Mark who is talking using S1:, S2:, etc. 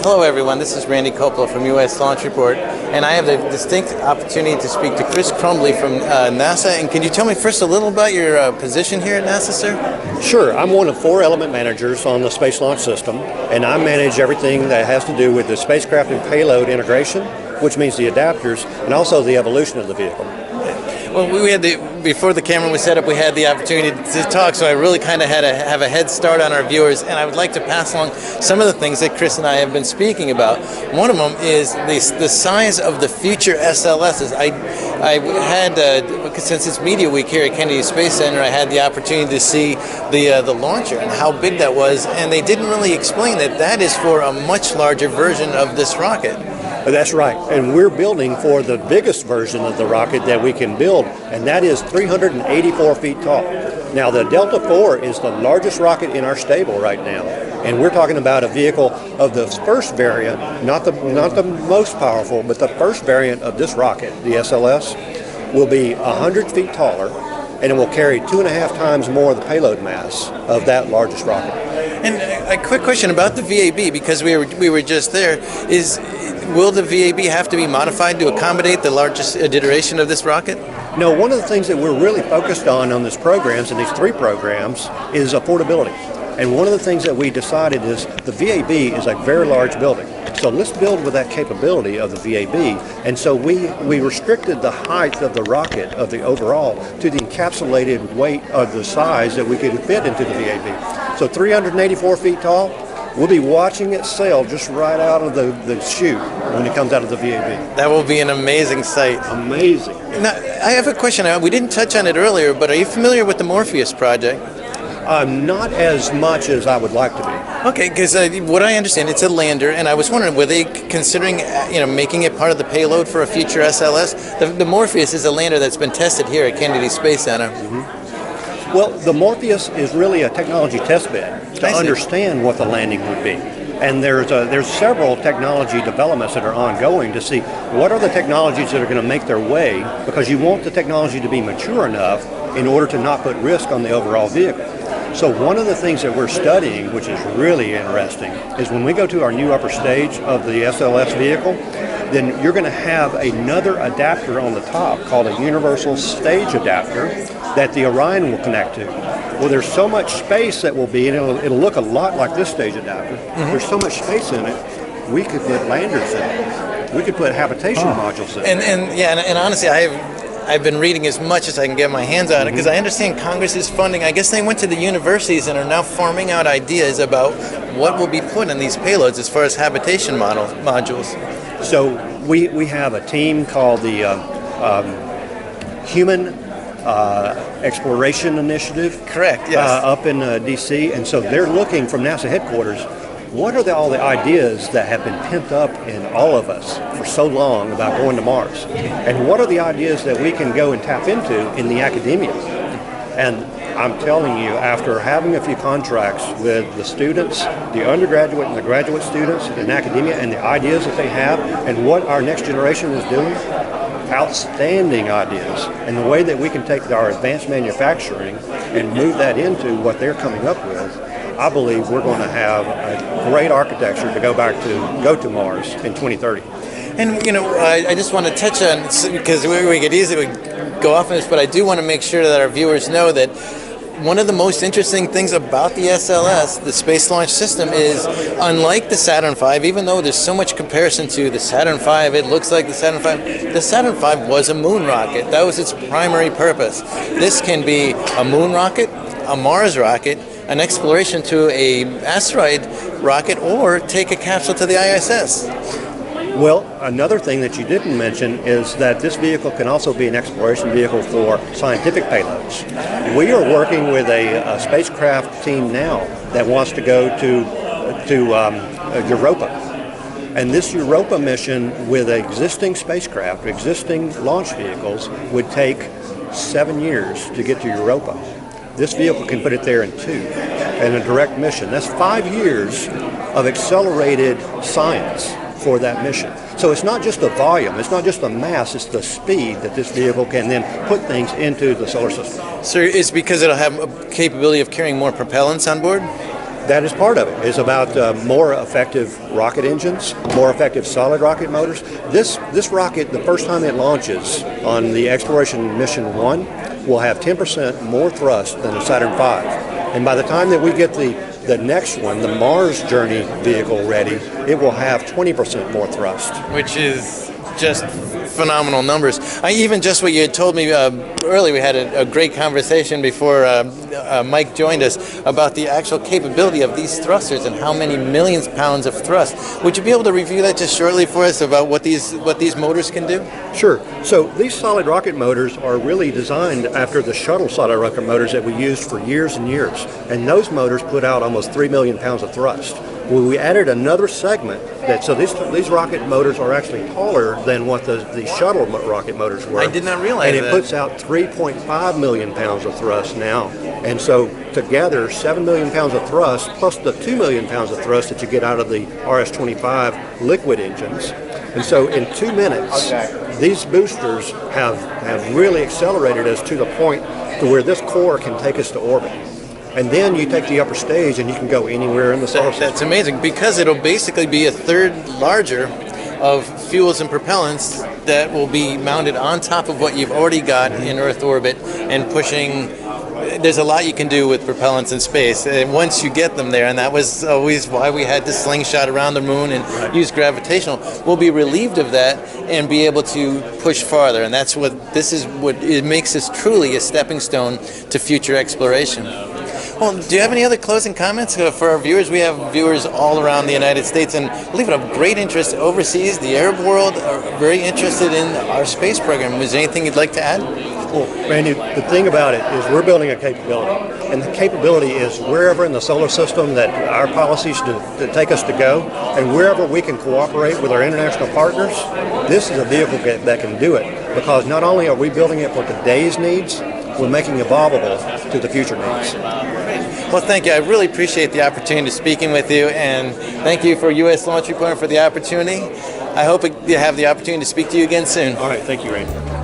S1: Hello everyone, this is Randy Coppola from U.S. Launch Report, and I have the distinct opportunity to speak to Chris Crumbly from NASA. And can you tell me first a little about your position here at NASA, sir?
S2: Sure. I'm one of 4 element managers on the Space Launch System, and I manage everything that has to do with the spacecraft and payload integration, which means the adapters, and also the evolution of the vehicle.
S1: Well, we had before the camera was set up, we had the opportunity to talk, so I really kind of had to have a head start on our viewers, and I would like to pass along some of the things that Chris and I have been speaking about. One of them is the size of the future SLSs. I had, since it's Media Week here at Kennedy Space Center, I had the opportunity to see the launcher and how big that was, and they didn't really explain that that is for a much larger version of this rocket.
S2: That's right, and we're building for the biggest version of the rocket that we can build, and that is 384 feet tall. Now, the Delta IV is the largest rocket in our stable right now, and we're talking about a vehicle of the first variant, not the most powerful, but the first variant of this rocket, the SLS, will be 100 feet taller, and it will carry 2.5 times more of the payload mass of that largest rocket.
S1: And a quick question about the VAB, because we were just there, will the VAB have to be modified to accommodate the largest iteration of this rocket?
S2: No, one of the things that we're really focused on these programs, and these 3 programs, is affordability. And one of the things that we decided is the VAB is a very large building. So let's build with that capability of the VAB. And so we restricted the height of the rocket, of the overall, to the encapsulated weight of the size that we could fit into the VAB. So 384 feet tall. We'll be watching it sail just right out of the chute when it comes out of the VAB.
S1: That will be an amazing sight.
S2: Amazing.
S1: Now, I have a question. We didn't touch on it earlier, but are you familiar with the Morpheus project?
S2: Not as much as I would like to be.
S1: Okay, because what I understand, it's a lander, and I was wondering, were they considering making it part of the payload for a future SLS? The Morpheus is a lander that's been tested here at Kennedy Space Center.
S2: Mm-hmm. Well, the Morpheus is really a technology test bed to understand what the landing would be. And there's several technology developments that are ongoing to see what are the technologies that are going to make their way, because you want the technology to be mature enough in order to not put risk on the overall vehicle. So one of the things that we're studying, which is really interesting, is when we go to our new upper stage of the SLS vehicle, then you're going to have another adapter on the top called a universal stage adapter that the Orion will connect to. Well, there's so much space that will be, and it'll look a lot like this stage adapter. Mm-hmm. There's so much space in it, we could put landers in it. We could put habitation modules in it.
S1: And honestly, I've been reading as much as I can get my hands on it, because I understand Congress is funding. I guess they went to the universities and are now farming out ideas about what will be put in these payloads as far as habitation modules. So
S2: we have a team called the Human Exploration Initiative.
S1: Correct, yes.
S2: Up in D.C., and so they're looking from NASA headquarters, what are all the ideas that have been pent up in all of us for so long about going to Mars? And what are the ideas that we can go and tap into in the academia? And I'm telling you, after having a few contracts with the students, the undergraduate and the graduate students in academia, and the ideas that they have, and what our next generation is doing, outstanding ideas. And the way that we can take our advanced manufacturing and move that into what they're coming up with, I believe we're going to have a great architecture to go to Mars in 2030.
S1: And I just want to touch on, because we could easily go off on this, but I do want to make sure that our viewers know that one of the most interesting things about the SLS, the Space Launch System, is unlike the Saturn V, even though there's so much comparison to the Saturn V, it looks like the Saturn V. The Saturn V was a moon rocket. That was its primary purpose. This can be a moon rocket, a Mars rocket, an exploration to an asteroid rocket, or take a capsule to the ISS.
S2: Well, another thing that you didn't mention is that this vehicle can also be an exploration vehicle for scientific payloads. We are working with a spacecraft team now that wants to go to Europa. And this Europa mission with existing spacecraft, existing launch vehicles, would take 7 years to get to Europa. This vehicle can put it there in 2, in a direct mission. That's 5 years of accelerated science for that mission. So it's not just the volume, it's not just the mass, it's the speed that this vehicle can then put things into the solar system.
S1: So it's because it'll have a capability of carrying more propellants on board?
S2: That is part of it. It's about more effective rocket engines, more effective solid rocket motors. This rocket, the first time it launches on the Exploration Mission 1, will have 10% more thrust than the Saturn V. And by the time that we get the next one, the Mars Journey vehicle ready, it will have 20% more thrust.
S1: Which is just phenomenal numbers. Even just what you had told me earlier, we had a great conversation before Mike joined us about the actual capability of these thrusters and how many millions of pounds of thrust. Would you be able to review that just shortly for us about what these motors can do?
S2: Sure. So these solid rocket motors are really designed after the shuttle solid rocket motors that we used for years and years. And those motors put out almost 3 million pounds of thrust. Well, we added another segment so these rocket motors are actually taller than what the shuttle rocket motors were.
S1: I did not realize that.
S2: And it puts out 3.5 million pounds of thrust now. And so together, 7 million pounds of thrust plus the 2 million pounds of thrust that you get out of the RS-25 liquid engines. And so in 2 minutes, these boosters have really accelerated us to the point to where this core can take us to orbit. And then you take the upper stage and you can go anywhere in the solar system.
S1: That's amazing, because it'll basically be a third larger of fuels and propellants that will be mounted on top of what you've already got in Earth orbit and pushing. There's a lot you can do with propellants in space once you get them there, and that was always why we had to slingshot around the moon and use gravitational. We'll be relieved of that and be able to push farther, and that's what it makes this truly a stepping stone to future exploration. Well, do you have any other closing comments for our viewers? We have viewers all around the United States and believe it, of great interest overseas. The Arab world are very interested in our space program. Is there anything you'd like to add?
S2: Well, Randy, the thing about it is we're building a capability. And the capability is wherever in the solar system that our policies to take us to go, and wherever we can cooperate with our international partners, this is a vehicle that can do it. Because not only are we building it for today's needs, we're making it evolvable to the future needs.
S1: Well, thank you. I really appreciate the opportunity to speaking with you, and thank you for U.S. Launch Report for the opportunity. I hope you have the opportunity to speak to you again soon.
S2: All right. Thank you, Randy.